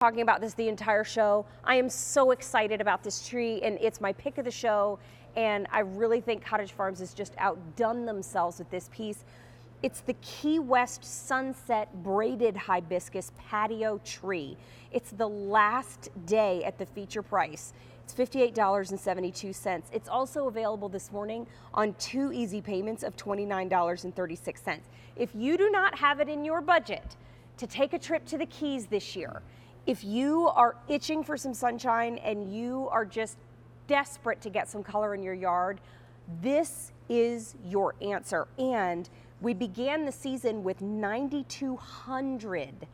Talking about this the entire show. I am so excited about this tree, and it's my pick of the show, and I really think Cottage Farms has just outdone themselves with this piece. It's the Key West Sunset Braided Hibiscus Patio tree. It's the last day at the feature price. It's $58.72. It's also available this morning on 2 easy payments of $29.36. If you do not have it in your budget to take a trip to the Keys this year, if you are itching for some sunshine and you are just desperate to get some color in your yard, this is your answer. And we began the season with 9,200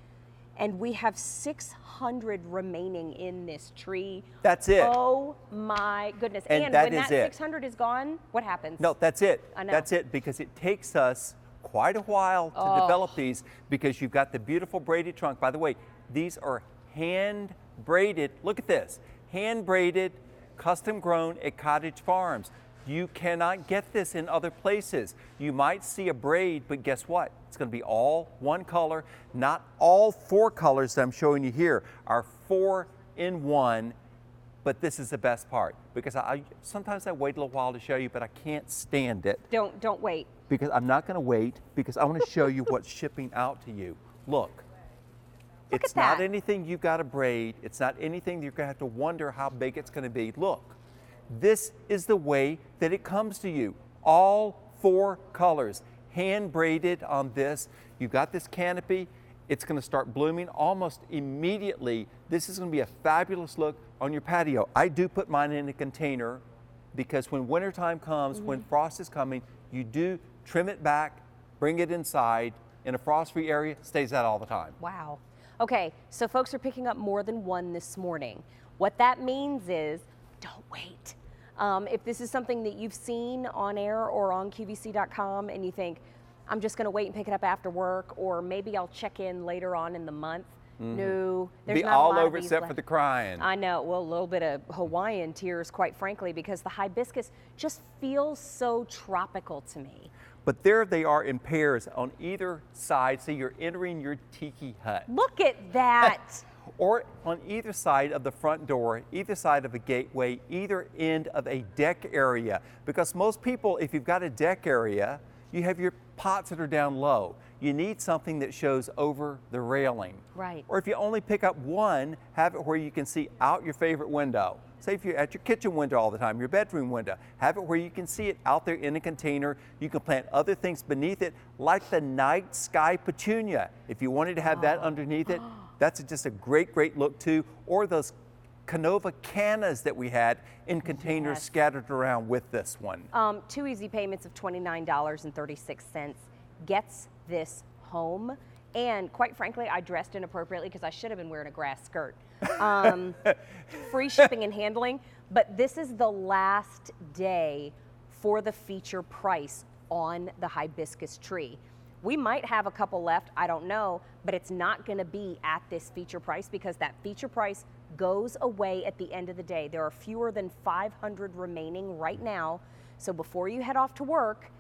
and we have 600 remaining in this tree. That's it. Oh my goodness. And when that 600 is gone, what happens? No, that's it. I know. That's it, because it takes us quite a while to develop these, because you've got the beautiful braided trunk. By the way, these are hand braided. Look at this. Hand braided, custom grown at Cottage Farms. You cannot get this in other places. You might see a braid, but guess what? It's going to be all one color. Not all 4 colors that I'm showing you here are 4 in 1, but this is the best part, because sometimes I wait a little while to show you, but I can't stand it. Don't wait. Because I'm not going to wait, because I want to show you what's shipping out to you. Look. It's not anything you've got to braid. It's not anything you're going to have to wonder how big it's going to be. Look, this is the way that it comes to you. All 4 colors, hand braided on this. You've got this canopy. It's going to start blooming almost immediately. This is going to be a fabulous look on your patio. I do put mine in a container, because when wintertime comes, when frost is coming, you do trim it back, bring it inside in a frost-free area, stays out all the time. Wow. Okay, so folks are picking up more than 1 this morning. What that means is, don't wait. If this is something that you've seen on air or on QVC.com and you think, I'm just gonna wait and pick it up after work, or maybe I'll check in later on in the month. No, there's not a lot of these left. Be all over except for the crying. I know, well, a little bit of Hawaiian tears, quite frankly, because the hibiscus just feels so tropical to me. But there they are in pairs on either side, so you're entering your tiki hut. Look at that. Or on either side of the front door, either side of a gateway, either end of a deck area. Because most people, if you've got a deck area, you have your pots that are down low. You need something that shows over the railing. Right. Or if you only pick up one, have it where you can see out your favorite window. Say if you're at your kitchen window all the time, your bedroom window, have it where you can see it out there in a container. You can plant other things beneath it, like the night sky petunia. If you wanted to have that underneath it, that's just a great, great look too. Or those Canova cannas that we had in containers scattered around with this one. 2 easy payments of $29.36 gets this home. And quite frankly, I dressed inappropriately because I should have been wearing a grass skirt. Free shipping and handling, but this is the last day for the feature price on the hibiscus tree. We might have a couple left, I don't know, but it's not going to be at this feature price, because that feature price goes away at the end of the day. There are fewer than 500 remaining right now. So before you head off to work,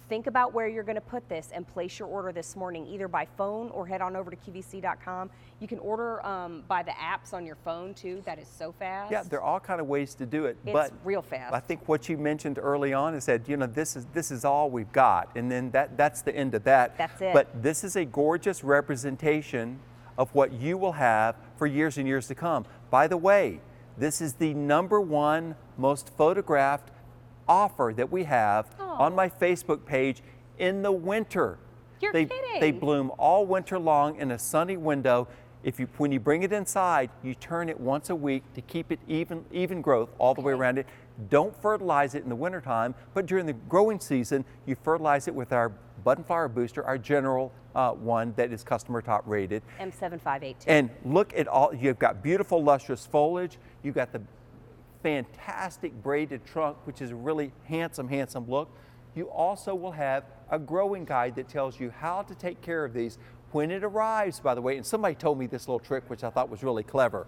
think about where you're going to put this and place your order this morning, either by phone or head on over to QVC.com. You can order by the apps on your phone too. That is so fast. Yeah, there are all kind of ways to do it. It's real fast. I think what you mentioned early on is that, you know, this is all we've got, and then that's the end of that. That's it. But this is a gorgeous representation of what you will have for years and years to come. By the way, this is the #1 most photographed offer that we have on my Facebook page in the winter. You're kidding. They bloom all winter long in a sunny window. When you bring it inside, you turn it once a week to keep it even growth all the way around it. Don't fertilize it in the wintertime, but during the growing season, you fertilize it with our bud and flower booster, our general one that is customer top rated. M7582. And look at all, you've got beautiful lustrous foliage. You've got the fantastic braided trunk, which is a really handsome, handsome look. You also will have a growing guide that tells you how to take care of these when it arrives, by the way. And somebody told me this little trick, which I thought was really clever,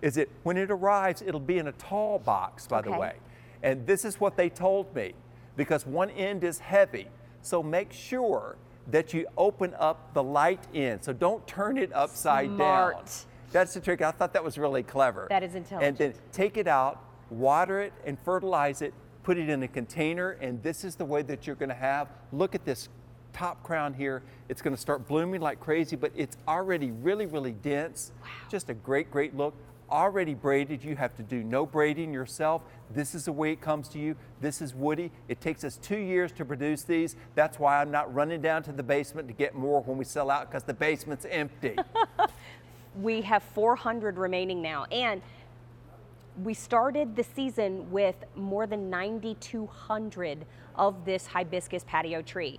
is that when it arrives, it'll be in a tall box, by the way. And this is what they told me, because one end is heavy. So make sure that you open up the light end. So don't turn it upside down. That's the trick. I thought that was really clever. That is intelligent. And then take it out, water it, and fertilize it, put it in a container, and this is the way that you're gonna have. Look at this top crown here. It's gonna start blooming like crazy, but it's already really, really dense. Wow. Just a great, great look. Already braided. You have to do no braiding yourself. This is the way it comes to you. This is woody. It takes us 2 years to produce these. That's why I'm not running down to the basement to get more when we sell out, because the basement's empty. We have 400 remaining now, and we started the season with more than 9,200 of this hibiscus patio tree.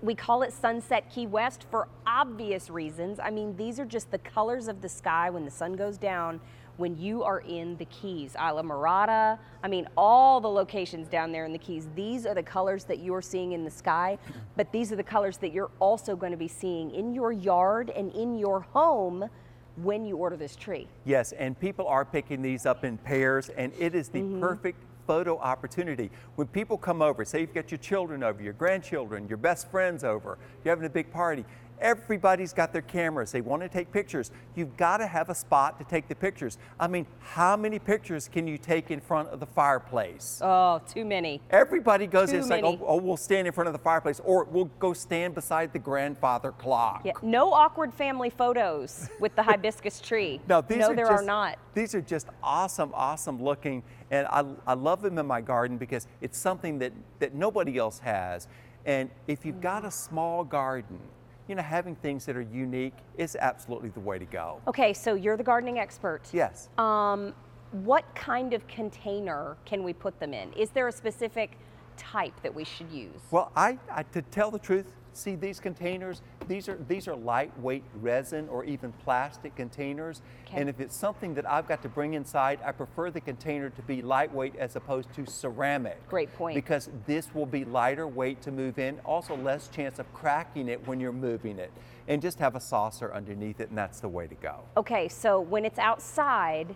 We call it Sunset Key West for obvious reasons. I mean, these are just the colors of the sky when the sun goes down when you are in the Keys. Isla Mirada, I mean, all the locations down there in the Keys, these are the colors that you're seeing in the sky, but these are the colors that you're also going to be seeing in your yard and in your home when you order this tree. Yes, and people are picking these up in pairs, and it is the perfect photo opportunity. When people come over, say you've got your children over, your grandchildren, your best friends over, you're having a big party, everybody's got their cameras. They want to take pictures. You've got to have a spot to take the pictures. I mean, how many pictures can you take in front of the fireplace? Oh, too many. Everybody goes in, it's like, many. oh, we'll stand in front of the fireplace, or we'll go stand beside the grandfather clock. Yeah, no awkward family photos with the hibiscus tree. No, there are not. These are just awesome, awesome looking, and I love them in my garden because it's something that nobody else has. And if you've got a small garden, you know, having things that are unique is absolutely the way to go. Okay, so you're the gardening expert. Yes. What kind of container can we put them in? Is there a specific type that we should use? Well, I to tell the truth, see these containers, these are lightweight resin or even plastic containers. Okay. And if it's something that I've got to bring inside, I prefer the container to be lightweight as opposed to ceramic. Great point. Because this will be lighter weight to move in, also less chance of cracking it when you're moving it. And just have a saucer underneath it, and that's the way to go. Okay, so when it's outside,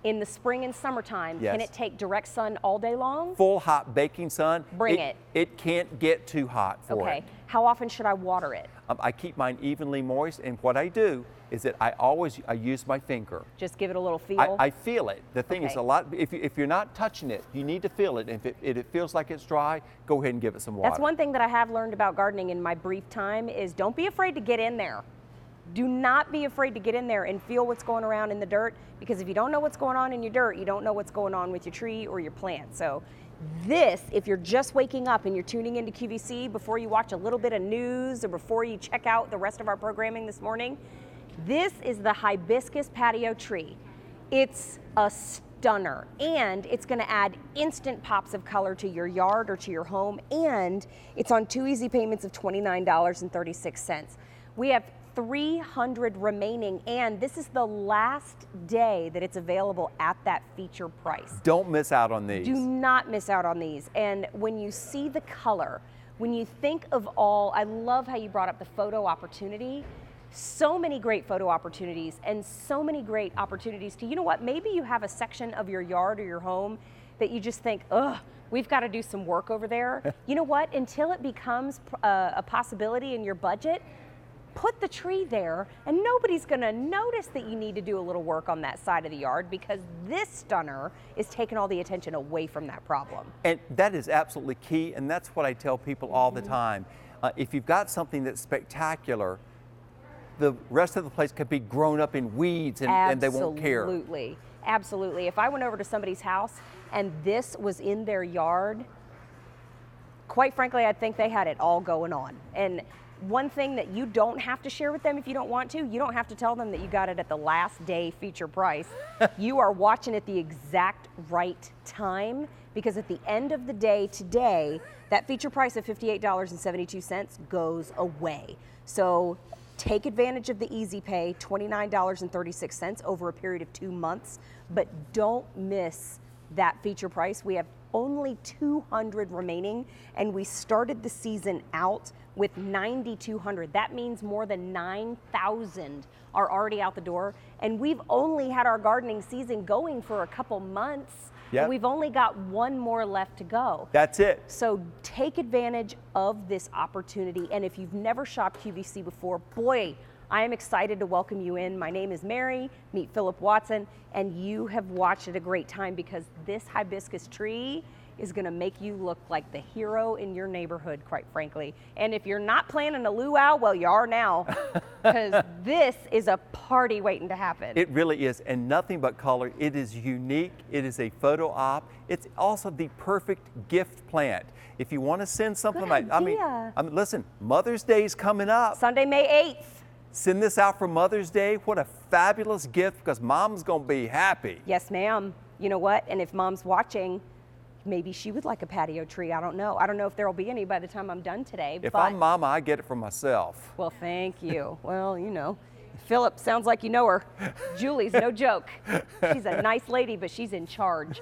in the spring and summertime, yes. Can it take direct sun all day long? Full hot baking sun. Bring it. It can't get too hot for it. Okay. How often should I water it? I keep mine evenly moist, and what I do is that I use my finger. Just give it a little feel? I feel it. The thing is if you're not touching it, you need to feel it. If it feels like it's dry, go ahead and give it some water. That's one thing that I have learned about gardening in my brief time is don't be afraid to get in there. Do not be afraid to get in there and feel what's going around in the dirt, because if you don't know what's going on in your dirt, you don't know what's going on with your tree or your plant. So this, if you're just waking up and you're tuning into QVC before you watch a little bit of news or before you check out the rest of our programming this morning, this is the hibiscus patio tree. It's a stunner, and it's going to add instant pops of color to your yard or to your home, and it's on 2 easy payments of $29.36. We have 300 remaining, and this is the last day that it's available at that feature price. Don't miss out on these. Do not miss out on these. And when you see the color, when you think of all, I love how you brought up the photo opportunity. So many great photo opportunities and so many great opportunities to, you know what, maybe you have a section of your yard or your home that you just think, ugh, we've got to do some work over there. You know what, until it becomes a possibility in your budget, put the tree there, and nobody's going to notice that you need to do a little work on that side of the yard, because this stunner is taking all the attention away from that problem. And that is absolutely key, and that's what I tell people all the time. If you've got something that's spectacular, the rest of the place could be grown up in weeds and they won't care. Absolutely. Absolutely. If I went over to somebody's house and this was in their yard, quite frankly, I'd think they had it all going on. And one thing that you don't have to share with them if you don't want to, you don't have to tell them that you got it at the last day feature price. You are watching at the exact right time, because at the end of the day today, that feature price of $58.72 goes away. So take advantage of the easy pay, $29.36 over a period of 2 months, but don't miss that feature price. We have only 200 remaining, and we started the season out with 9,200. That means more than 9,000 are already out the door, and we've only had our gardening season going for a couple months. Yep. And we've only got one more left to go. That's it. So take advantage of this opportunity, and if you've never shopped QVC before, boy, I am excited to welcome you in. My name is Mary, meet Philip Watson, and you have watched at a great time because this hibiscus tree is gonna make you look like the hero in your neighborhood, quite frankly. And if you're not planning a luau, well, you are now, because this is a party waiting to happen. It really is, and nothing but color. It is unique. It is a photo op. It's also the perfect gift plant. If you want to send something Good like, idea. I mean, listen, Mother's Day is coming up. Sunday, May 8th. Send this out for Mother's Day. What a fabulous gift, because Mom's gonna be happy. Yes, ma'am. You know what? And if Mom's watching, maybe she would like a patio tree. I don't know. I don't know if there will be any by the time I'm done today. If but, I'm Mama, I get it for myself. Well, thank you. Well, you know, Philip, sounds like you know her. Julie's no joke. She's a nice lady, but she's in charge.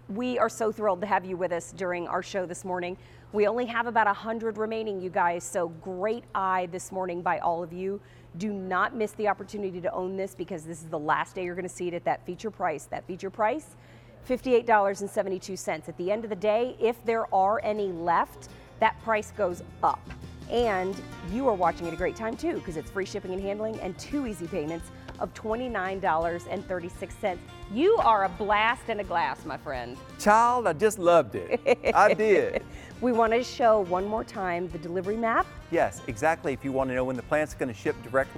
We are so thrilled to have you with us during our show this morning. We only have about 100 remaining, you guys, so great eye this morning by all of you. Do not miss the opportunity to own this because this is the last day you're going to see it at that feature price. That feature price, $58.72. At the end of the day, if there are any left, that price goes up. And you are watching at a great time too, because it's free shipping and handling and 2 easy payments of $29.36. You are a blast in a glass, my friend. Child, I just loved it. I did. We want to show one more time the delivery map. Yes, exactly. If you want to know when the plant's going to ship directly